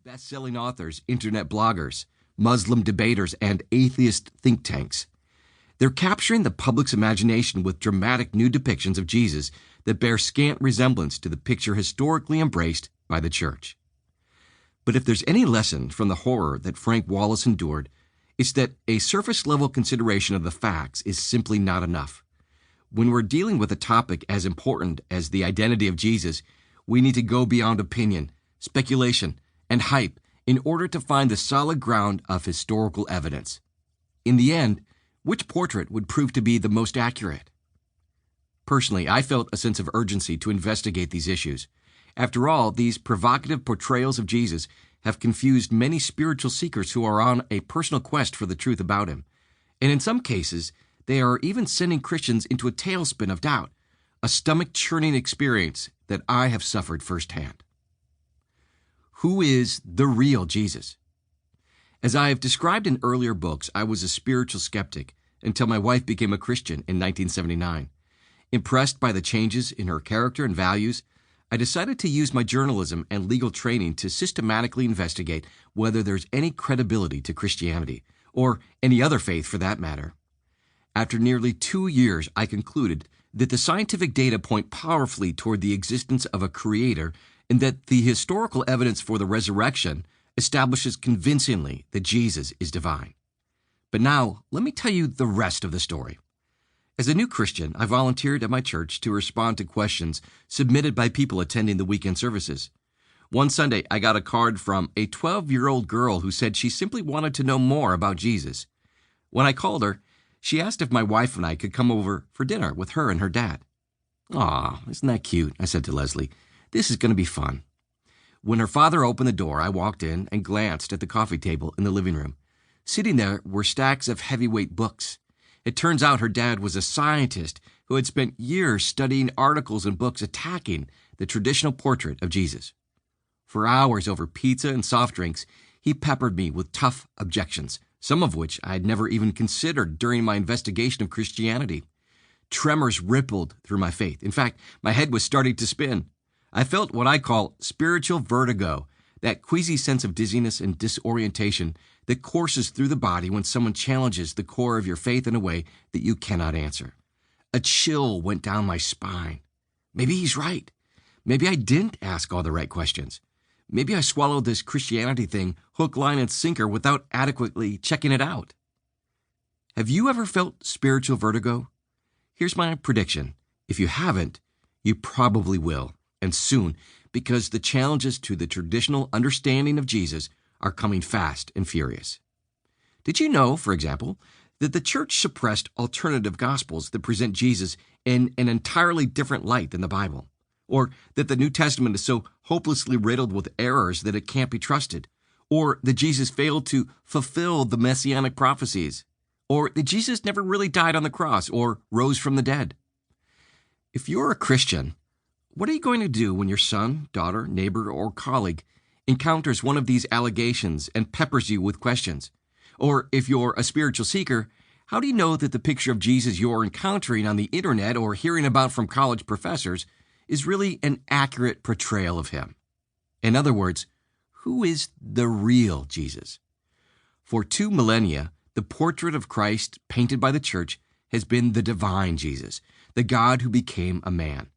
best-selling authors, internet bloggers, Muslim debaters, and atheist think tanks. They're capturing the public's imagination with dramatic new depictions of Jesus that bear scant resemblance to the picture historically embraced by the church. But if there's any lesson from the horror that Frank Wallace endured, it's that a surface-level consideration of the facts is simply not enough. When we're dealing with a topic as important as the identity of Jesus, we need to go beyond opinion, speculation, and hype in order to find the solid ground of historical evidence. In the end, which portrait would prove to be the most accurate? Personally, I felt a sense of urgency to investigate these issues. After all, these provocative portrayals of Jesus have confused many spiritual seekers who are on a personal quest for the truth about him. And in some cases, they are even sending Christians into a tailspin of doubt, a stomach-churning experience that I have suffered firsthand. Who is the real Jesus? As I have described in earlier books, I was a spiritual skeptic until my wife became a Christian in 1979. Impressed by the changes in her character and values, I decided to use my journalism and legal training to systematically investigate whether there's any credibility to Christianity, or any other faith for that matter. After nearly 2 years, I concluded that the scientific data point powerfully toward the existence of a creator and that the historical evidence for the resurrection establishes convincingly that Jesus is divine. But now, let me tell you the rest of the story. As a new Christian, I volunteered at my church to respond to questions submitted by people attending the weekend services. One Sunday, I got a card from a 12-year-old girl who said she simply wanted to know more about Jesus. When I called her, she asked if my wife and I could come over for dinner with her and her dad. "Aw, isn't that cute?" I said to Leslie. "This is going to be fun." When her father opened the door, I walked in and glanced at the coffee table in the living room. Sitting there were stacks of heavyweight books. It turns out her dad was a scientist who had spent years studying articles and books attacking the traditional portrait of Jesus. For hours over pizza and soft drinks, he peppered me with tough objections, some of which I had never even considered during my investigation of Christianity. Tremors rippled through my faith. In fact, my head was starting to spin. I felt what I call spiritual vertigo, that queasy sense of dizziness and disorientation that courses through the body when someone challenges the core of your faith in a way that you cannot answer. A chill went down my spine. Maybe he's right. Maybe I didn't ask all the right questions. Maybe I swallowed this Christianity thing hook, line, and sinker without adequately checking it out. Have you ever felt spiritual vertigo? Here's my prediction. If you haven't, you probably will, and soon, because the challenges to the traditional understanding of Jesus are coming fast and furious. Did you know, for example, that the church suppressed alternative gospels that present Jesus in an entirely different light than the Bible? Or that the New Testament is so hopelessly riddled with errors that it can't be trusted? Or that Jesus failed to fulfill the messianic prophecies? Or that Jesus never really died on the cross or rose from the dead? If you're a Christian, what are you going to do when your son, daughter, neighbor, or colleague encounters one of these allegations and peppers you with questions? Or if you're a spiritual seeker, how do you know that the picture of Jesus you're encountering on the internet or hearing about from college professors is really an accurate portrayal of him? In other words, who is the real Jesus? For 2 millennia, the portrait of Christ painted by the church has been the divine Jesus, the God who became a man.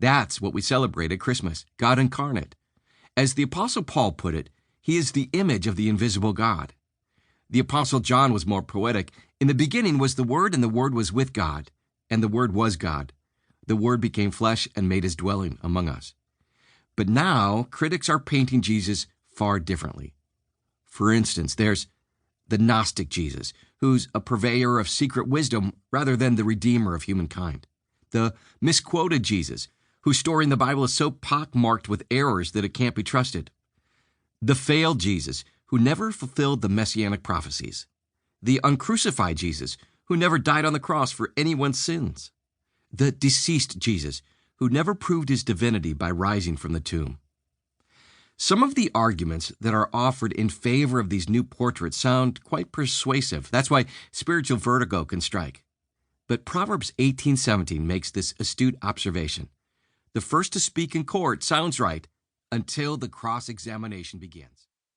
That's what we celebrate at Christmas, God incarnate. As the Apostle Paul put it, he is the image of the invisible God. The Apostle John was more poetic. In the beginning was the Word, and the Word was with God, and the Word was God. The Word became flesh and made his dwelling among us. But now, critics are painting Jesus far differently. For instance, there's the Gnostic Jesus, who's a purveyor of secret wisdom rather than the redeemer of humankind. The misquoted Jesus, whose story in the Bible is so pockmarked with errors that it can't be trusted. The failed Jesus, who never fulfilled the messianic prophecies. The uncrucified Jesus, who never died on the cross for anyone's sins. The deceased Jesus, who never proved his divinity by rising from the tomb. Some of the arguments that are offered in favor of these new portraits sound quite persuasive. That's why spiritual vertigo can strike. But Proverbs 18:17 makes this astute observation. The first to speak in court sounds right until the cross-examination begins.